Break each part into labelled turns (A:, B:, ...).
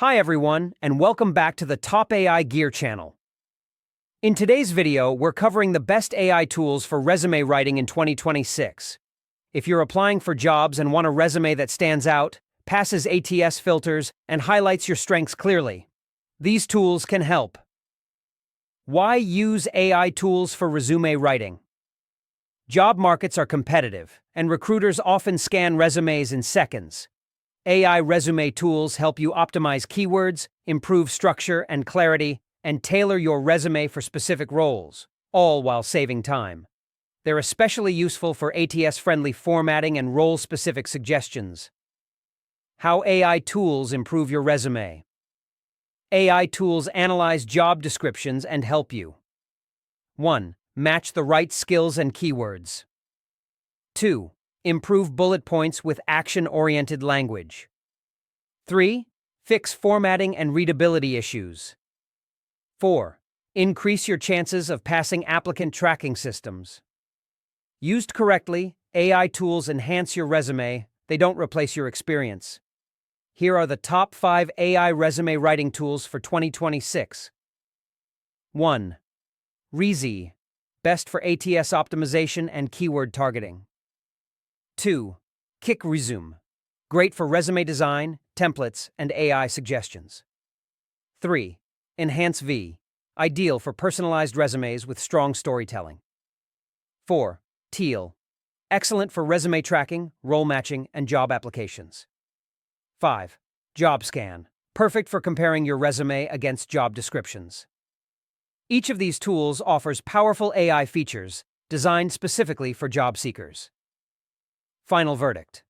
A: Hi everyone, and welcome back to the Top AI Gear channel. In today's video, we're covering the best AI tools for resume writing in 2026. If you're applying for jobs and want a resume that stands out, passes ATS filters, and highlights your strengths clearly, these tools can help. Why use AI tools for resume writing? Job markets are competitive, and recruiters often scan resumes in seconds. AI resume tools help you optimize keywords, improve structure and clarity, and tailor your resume for specific roles, all while saving time. They're especially useful for ATS-friendly formatting and role-specific suggestions. How AI tools improve your resume. AI tools analyze job descriptions and help you. 1. Match the right skills and keywords. 2. Improve bullet points with action-oriented language. 3. Fix formatting and readability issues. 4. Increase your chances of passing applicant tracking systems. Used correctly, AI tools enhance your resume, they don't replace your experience. Here are the top 5 AI resume writing tools for 2026. 1. Rezi, best for ATS optimization and keyword targeting. 2. Kickresume, great for resume design, templates, and AI suggestions. 3. Enhancv, ideal for personalized resumes with strong storytelling. 4. Teal, excellent for resume tracking, role matching, and job applications. 5. Jobscan, perfect for comparing your resume against job descriptions. Each of these tools offers powerful AI features designed specifically for job seekers. Final verdict.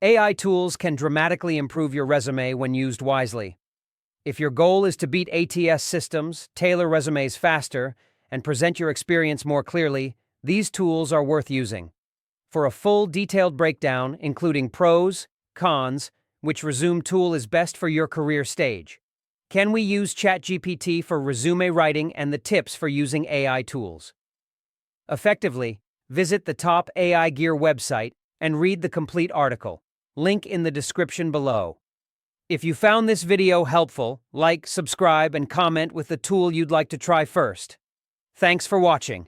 A: AI tools can dramatically improve your resume when used wisely. If your goal is to beat ATS systems, tailor resumes faster, and present your experience more clearly, these tools are worth using. For a full, detailed breakdown, including pros, cons, which resume tool is best for your career stage? Can we use chatgpt for resume writing and the tips for using AI tools? Effectively, visit the Top AI Gear website and read the complete article. Link in the description below. If you found this video helpful, like, subscribe, and comment with the tool you'd like to try first. Thanks for watching.